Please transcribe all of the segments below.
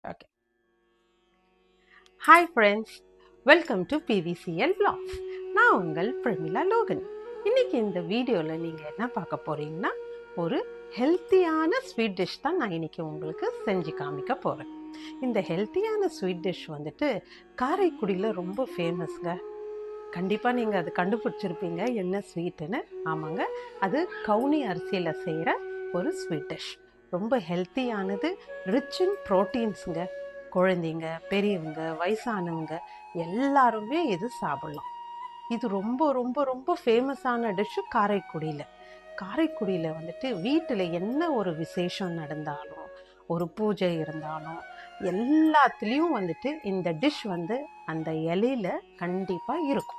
Okay. Hi friends, welcome to PVCL Vlogs. நான் உங்கள் Pramila Logan. இன்னைக்கு இந்த வீடியோவில் நீங்கள் என்ன பார்க்க போறீங்கன்னா ஒரு ஹெல்த்தியான ஸ்வீட் டிஷ் தான் நான் இன்னைக்கு உங்களுக்கு செஞ்சு காமிக்க போகிறேன். இந்த ஹெல்த்தியான ஸ்வீட் டிஷ் வந்துட்டு காரைக்குடியில் ரொம்ப ஃபேமஸ்ங்க. கண்டிப்பாக நீங்கள் அது கண்டுபிடிச்சிருப்பீங்க என்ன ஸ்வீட்டுன்னு. ஆமாங்க, அது கவுனி அரிசியில் செய்கிற ஒரு ஸ்வீட் டிஷ். ரொம்ப ஹெல்த்தியானது, ரிச் இன் ப்ரோட்டீன்ஸுங்க. குழந்தைங்க, பெரியவங்க, வயசானவங்க எல்லாருமே இது சாப்பிடலாம். இது ரொம்ப ரொம்ப ரொம்ப ஃபேமஸான டிஷ்ஷு காரைக்குடியில். காரைக்குடியில் வந்துட்டு வீட்டில் என்ன ஒரு விசேஷம் நடந்தாலும், ஒரு பூஜை இருந்தாலும் எல்லாத்துலேயும் வந்துட்டு இந்த டிஷ் வந்து அந்த இலையில கண்டிப்பாக இருக்கும்.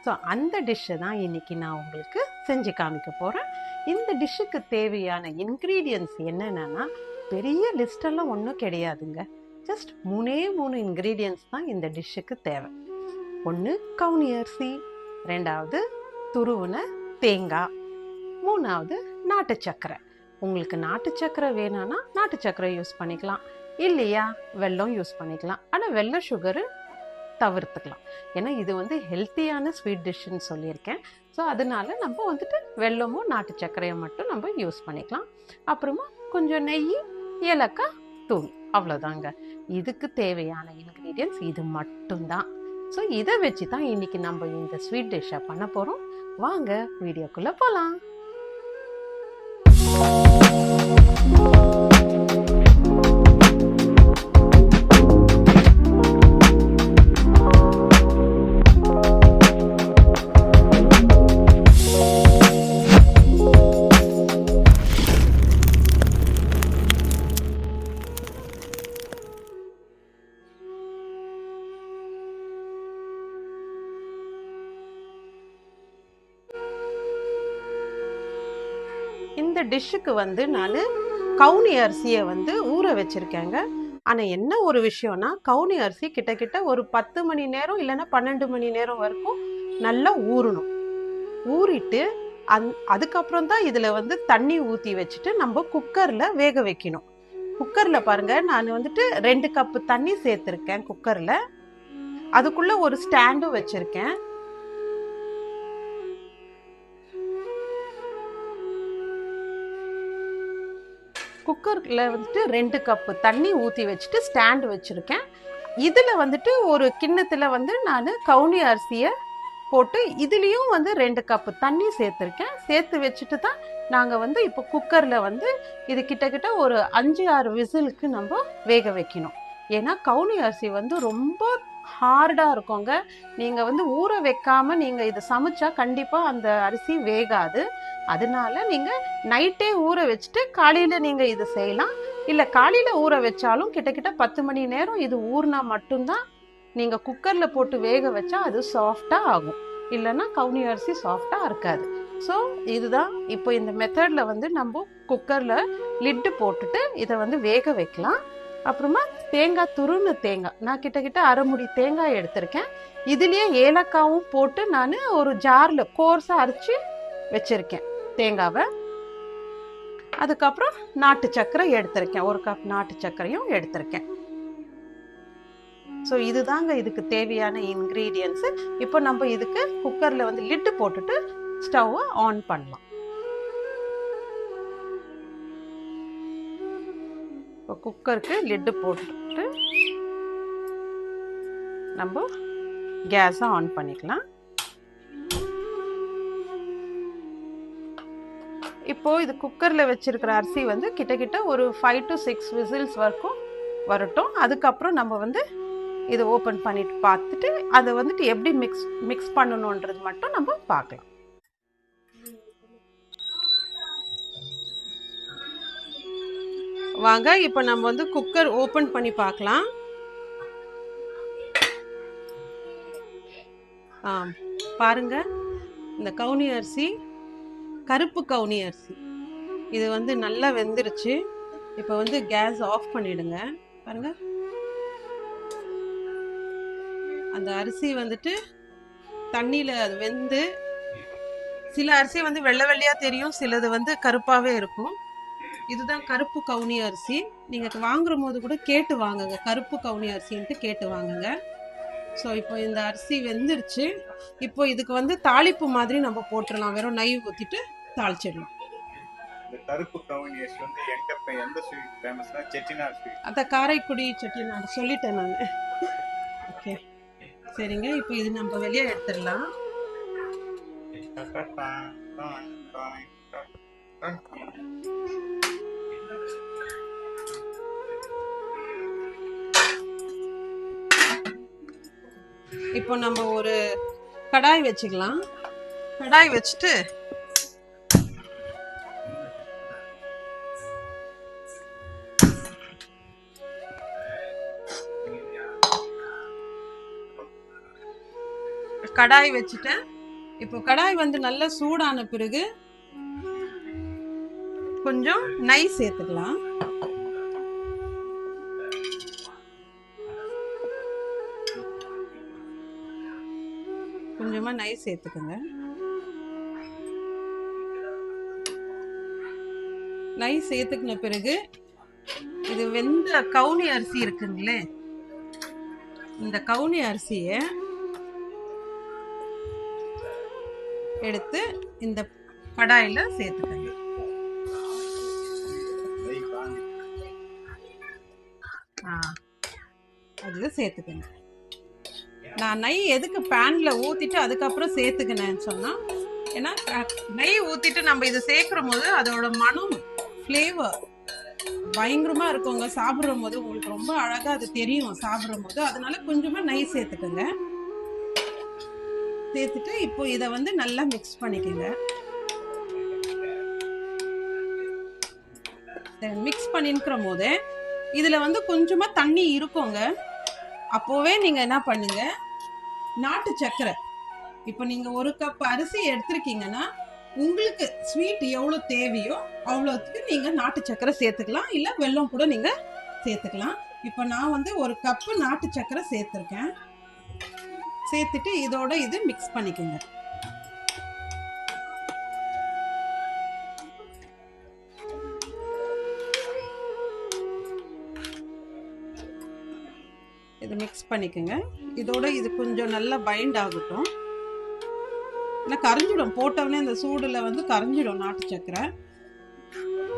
ஸோ அந்த டிஷ்ஷை தான் இன்றைக்கி நான் உங்களுக்கு செஞ்சு காமிக்க போகிறேன். இந்த டிஷ்ஷுக்கு தேவையான இன்க்ரீடியன்ட்ஸ் என்னென்னா பெரிய லிஸ்டெல்லாம் ஒன்றும் கிடையாதுங்க. ஜஸ்ட் மூணு இன்க்ரீடியன்ட்ஸ் தான் இந்த டிஷ்ஷுக்கு தேவை. ஒன்று கவுனி அரிசி, ரெண்டாவது துருவின தேங்காய், மூணாவது நாட்டு சர்க்கரை. உங்களுக்கு நாட்டு சர்க்கரை வேணும்னா நாட்டு சர்க்கரை யூஸ் பண்ணிக்கலாம், இல்லையா வெல்லம் யூஸ் பண்ணிக்கலாம். ஆனால் வெல்லம் சுகரு தவிர்த்துக்கலாம். ஏன்னா இது வந்து ஹெல்த்தியான ஸ்வீட் டிஷ்ஷுன்னு சொல்லியிருக்கேன். ஸோ அதனால நம்ம வந்துட்டு வெல்லமும் நாட்டு சர்க்கரையை மட்டும் நம்ம யூஸ் பண்ணிக்கலாம். அப்புறமா கொஞ்சம் நெய், ஏலக்காய் தூள், அவ்வளோதாங்க. இதுக்கு தேவையான இன்க்ரீடியன்ஸ் இது மட்டும்தான். ஸோ இதை வச்சு தான் இன்னைக்கு நம்ம இந்த ஸ்வீட் டிஷ்ஷை பண்ண போகிறோம். வாங்க வீடியோக்குள்ளே போகலாம். இந்த டிஷ்ஷுக்கு வந்து நான் கவுனி அரிசியை வந்து ஊற வச்சுருக்கேங்க. ஆனால் என்ன ஒரு விஷயம்னா, கவுனி அரிசி கிட்டத்தட்ட ஒரு 10 மணி நேரம் இல்லைன்னா 12 மணி நேரம் வரைக்கும் நல்லா ஊறணும். ஊறிட்டு அதுக்கப்புறம் தான் இதில் வந்து தண்ணி ஊற்றி வச்சுட்டு நம்ம குக்கரில் வேக வைக்கணும். குக்கரில் பாருங்கள், நான் வந்துட்டு 2 கப்பு தண்ணி சேர்த்துருக்கேன் குக்கரில். அதுக்குள்ளே ஒரு ஸ்டாண்டும் வச்சுருக்கேன். குக்கரில் வந்துட்டு 2 கப்பு தண்ணி ஊற்றி வச்சுட்டு ஸ்டாண்டு வச்சுருக்கேன். இதில் வந்துட்டு ஒரு கிண்ணத்தில் வந்து நான் கவுனி அரிசியை போட்டு இதுலேயும் வந்து 2 கப்பு தண்ணி சேர்த்துருக்கேன். சேர்த்து வச்சுட்டு தான் நாங்கள் வந்து இப்போ குக்கரில் வந்து இது கிட்டத்தட்ட ஒரு 5-6 விசிலுக்கு நம்ம வேக வைக்கணும். ஏன்னா கவுனி அரிசி வந்து ரொம்ப ஹார்டாக இருக்குங்க. நீங்கள் வந்து ஊற வைக்காமல் நீங்கள் இதை சமைச்சா கண்டிப்பாக அந்த அரிசி வேகாது. அதனால நீங்கள் நைட்டே ஊற வச்சுட்டு காலையில் நீங்கள் இது செய்யலாம். இல்லை காலையில் ஊற வச்சாலும் கிட்டத்தட்ட 10 மணி நேரம் இது ஊறினா மட்டும்தான் நீங்கள் குக்கரில் போட்டு வேக வச்சா அது சாஃப்டாக ஆகும். இல்லைன்னா கவுனி அரிசி சாஃப்டாக இருக்காது. ஸோ இதுதான் இப்போ இந்த மெத்தடில் வந்து நம்ம குக்கரில் லிட்டு போட்டுட்டு இதை வந்து வேக வைக்கலாம். அப்புறமா தேங்காய், துருவின தேங்காய், நான் கிட்டத்தட்ட அரை முடி தேங்காய் எடுத்திருக்கேன். இதுலேயே ஏலக்காவும் போட்டு நான் ஒரு ஜாரில் கோர்ஸாக அரைச்சி வச்சுருக்கேன் தேங்காவை. அதுக்கப்புறம் நாட்டு சர்க்கரை எடுத்திருக்கேன், 1 கப் நாட்டு சர்க்கரையும் எடுத்திருக்கேன். ஸோ இதுதாங்க இதுக்கு தேவையான இன்க்ரீடியன்ஸு. இப்போ நம்ம இதுக்கு குக்கரில் வந்து லிட்டு போட்டுட்டு ஸ்டவ்வை ஆன் பண்ணலாம். இப்போ குக்கருக்கு லிட்டு போட்டுட்டு நம்ம கேஸை ஆன் பண்ணிக்கலாம். இப்போ இது குக்கரில் வச்சிருக்கிற அரிசி வந்து கிட்டத்தட்ட ஒரு 5 to 6 விசில்ஸ் வரைக்கும் வரட்டும். அதுக்கப்புறம் நம்ம வந்து இதை ஓப்பன் பண்ணிட்டு பார்த்துட்டு அதை வந்துட்டு எப்படி மிக்ஸ் பண்ணணுன்றது மட்டும் நம்ம பார்க்கலாம். வாங்க இப்போ நம்ம வந்து குக்கர் ஓப்பன் பண்ணி பார்க்கலாம். பாருங்க, இந்த கவுனி அரிசி கருப்பு கவுனி அரிசி இது வந்து நல்லா வெந்துருச்சு. இப்போ வந்து கேஸ் ஆஃப் பண்ணிடுங்க. பாருங்க, அந்த அரிசி வந்துட்டு தண்ணியில் அது வெந்து, சில அரிசி வந்து வெள்ளை வெள்ளையாக தெரியும், சிலது வந்து கருப்பாகவே இருக்கும். இதுதான் கருப்பு கவுனி அரிசி. நீங்கள் வாங்குற போது கூட கேட்டு வாங்குங்க, கருப்பு கவுனி அரிசின்ட்டு கேட்டு வாங்குங்க. ஸோ இப்போ இந்த அரிசி வெந்துருச்சு. இப்போ இதுக்கு வந்து தாளிப்பு மாதிரி நம்ம போட்டுடலாம். வெறும் நெய் ஊற்றிட்டு தாளிச்சிடலாம். கருப்பு கவுனி அரிசி வந்து எந்த ஸ்வீட் ஃபேமஸ்னா செட்டிநாடு ஸ்வீட். அத காரைக்குடி செட்டிநாடு சொல்லிட்டேன் நான். ஓகே சரிங்க, இப்போ இது நம்ம வெளியே எடுத்துடலாம். இப்போ நம்ம ஒரு கடாய் வச்சுக்கலாம். கடாய் வச்சுட்டு கடாய் வச்சுட்டேன். இப்போ கடாய் வந்து நல்லா சூடான பிறகு கொஞ்சம் நெய் சேர்த்துக்கலாம். கொஞ்சமா நெய் சேர்த்துக்கோங்க. நெய் சேர்த்துக்கின பிறகு இது வெந்த கவுனி அரிசி இருக்குங்களே, இந்த கவுனி அரிசியை எடுத்து இந்த கடாயில சேர்த்துக்கங்க. அதுல சேர்த்துக்கங்க. நான் நெய் எதுக்கு பேன்ல ஊத்திட்டு அதுக்கப்புறம் சேர்த்துக்கினேன்னு சொன்னா, ஏன்னா நெய் ஊத்திட்டு நம்ம இதை சேர்க்கிற போது அதோட மனம் ஃப்ளேவர் பயங்கரமா இருக்குங்க. சாப்பிடுற போது உங்களுக்கு ரொம்ப அழகா அது தெரியும் சாப்பிடுற போது. அதனால கொஞ்சமா நெய் சேர்த்துக்கோங்க. சேர்த்துட்டு இப்போ இதை வந்து நல்லா மிக்ஸ் பண்ணிக்கோங்க. மிக்ஸ் பண்ணிக்கிற போது இதுல வந்து கொஞ்சமா தண்ணி இருக்குங்க. அப்போவே நீங்க என்ன பண்ணுங்க, நாட்டு சர்க்கரை, இப்போ நீங்க ஒரு கப் அரிசி எடுத்திருக்கீங்கன்னா உங்களுக்கு ஸ்வீட் எவ்வளவு தேவையோ அவ்வளோத்துக்கு நீங்க நாட்டு சர்க்கரை சேர்த்துக்கலாம், இல்ல வெல்லம் கூட நீங்க சேர்த்துக்கலாம். இப்போ நான் வந்து ஒரு கப்பு நாட்டு சர்க்கரை சேர்த்துருக்கேன். சேர்த்துட்டு இதோட இது மிக்ஸ் பண்ணிக்கோங்க. இது மிக்ஸ் பண்ணிக்கோங்க. இதோட இது கொஞ்சம் நல்லா பைண்ட் ஆகட்டும். ஏன்னா கரைஞ்சிடும், போட்டவுடனே இந்த சூடில் வந்து கரைஞ்சிடும் நாட்டு சர்க்கரை.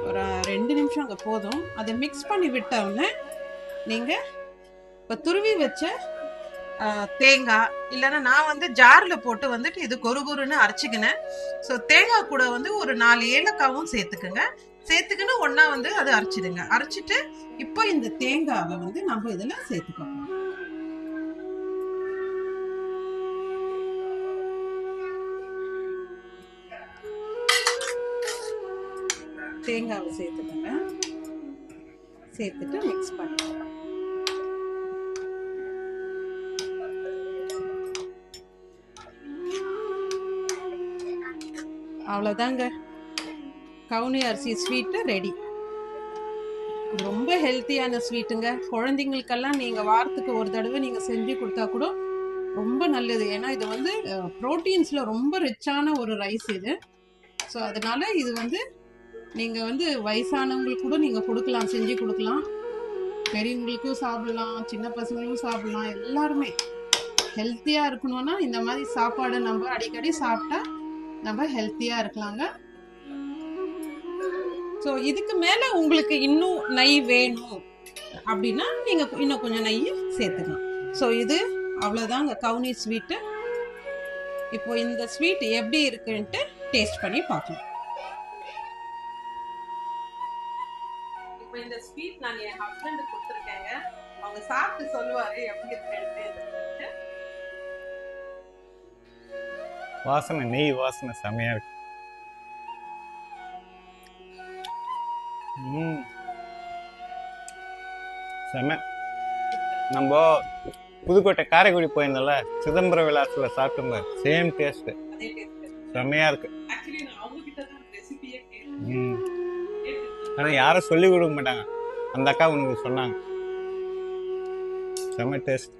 ஒரு 2 நிமிஷம் அங்கே போதும். அதை மிக்ஸ் பண்ணி விட்டவுடனே நீங்கள் இப்போ துருவி வச்ச தேங்காய், இல்லைன்னா நான் வந்து ஜாரில் போட்டு வந்துட்டு இது கொருன்னு அரைச்சிக்கினேன். ஸோ தேங்காய் கூட வந்து ஒரு 4 ஏலக்காவும் சேர்த்துக்குங்க. சேர்த்துக்கின்னு ஒன்றா வந்து அதை அரைச்சிடுங்க. அரைச்சிட்டு இப்போ இந்த தேங்காவை வந்து நம்ம இதில் சேர்த்துக்கணும். தேங்காவை சேர்த்துக்கோங்க. சேர்த்துட்டு மிக்ஸ் பண்ணிக்கலாம். அவ்வளோதாங்க, கவுனி அரிசி ஸ்வீட்டு ரெடி. ரொம்ப ஹெல்த்தியான ஸ்வீட்டுங்க. குழந்தைங்களுக்கெல்லாம் நீங்கள் வாரத்துக்கு ஒரு தடவை நீங்கள் செஞ்சு கொடுத்தா கூட ரொம்ப நல்லது. ஏன்னா இது வந்து ப்ரோட்டீன்ஸில் ரொம்ப ரிச்சான ஒரு ரைஸ் இது. ஸோ அதனால இது வந்து நீங்கள் வந்து வயசானவங்களுக்கு கூட நீங்கள் கொடுக்கலாம், செஞ்சு கொடுக்கலாம். பெரியவங்களுக்கும் சாப்பிடலாம், சின்ன பசங்களுக்கும் சாப்பிடலாம். எல்லாருமே ஹெல்த்தியாக இருக்கணும்னா இந்த மாதிரி சாப்பாடு நம்ம அடிக்கடி சாப்பிட்டா நம்ம ஹெல்த்தியாக இருக்கலாங்க. ஸோ இதுக்கு மேலே உங்களுக்கு இன்னும் நெய் வேணும் அப்படின்னா நீங்கள் இன்னும் கொஞ்சம் நெய் சேர்த்துக்கலாம். ஸோ இது அவ்வளோதாங்க கவுனி ஸ்வீட்டு. இப்போ இந்த ஸ்வீட் எப்படி இருக்குன்ட்டு டேஸ்ட் பண்ணி பார்க்கலாம். இப்போ இந்த ஸ்வீட் நான் என் ஹஸ்பண்டுக்கு கொடுத்துருக்கேங்க. அவங்க சாப்பிட்டு சொல்லுவாரு எப்படி இருக்குன்ட்டு. வாசனை, நெய் வாசனை செமையா இருக்கு. செம. நம்ம புதுக்கோட்டை காரைக்குடி போயிருந்தோம்ல, சிதம்பரம் விலாசத்துல சாப்பிட்டோம், சேம் டேஸ்ட், செமையா இருக்கு. ஆனா யாரும் சொல்லி கொடுக்க மாட்டாங்க, அந்த அக்கா உனக்கு சொன்னாங்க. செம டேஸ்ட்,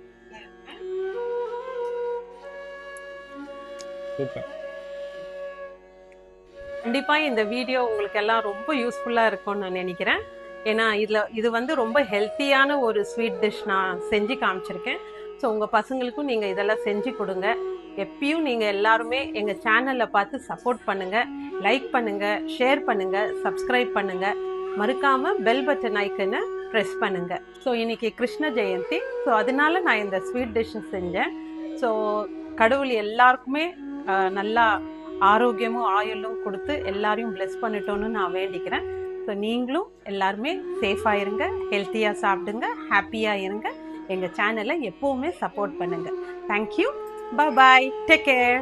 சூப்பர். கண்டிப்பாக இந்த வீடியோ உங்களுக்கு எல்லாம் ரொம்ப யூஸ்ஃபுல்லாக இருக்கும்னு நான் நினைக்கிறேன். ஏன்னா இது வந்து ரொம்ப ஹெல்த்தியான ஒரு ஸ்வீட் டிஷ் நான் செஞ்சு காமிச்சிருக்கேன். ஸோ உங்கள் பசங்களுக்கும் நீங்கள் இதெல்லாம் செஞ்சு கொடுங்க. எப்பயும் நீங்கள் எல்லாருமே எங்கள் சேனலில் பார்த்து சப்போர்ட் பண்ணுங்கள், லைக் பண்ணுங்கள், ஷேர் பண்ணுங்கள், சப்ஸ்கிரைப் பண்ணுங்கள். மறக்காமல் பெல் பட்டன் ஐக்கனை ப்ரெஸ் பண்ணுங்கள். ஸோ இன்னைக்கு கிருஷ்ண ஜெயந்தி. ஸோ அதனால நான் இந்த ஸ்வீட் டிஷ்ஷை செஞ்சேன். ஸோ கடவுள் எல்லாருக்குமே நல்லா ஆரோக்கியமும் ஆயுளும் கொடுத்து எல்லாரையும் பிளெஸ் பண்ணிட்டோன்னு நான் வேண்டிக்கிறேன். ஸோ நீங்களும் எல்லாருமே சேஃபாக இருங்க, ஹெல்த்தியாக சாப்பிடுங்க, ஹாப்பியாக இருங்க. எங்கள் சேனலை எப்போவுமே சப்போர்ட் பண்ணுங்கள். Thank you. Bye bye. Take care.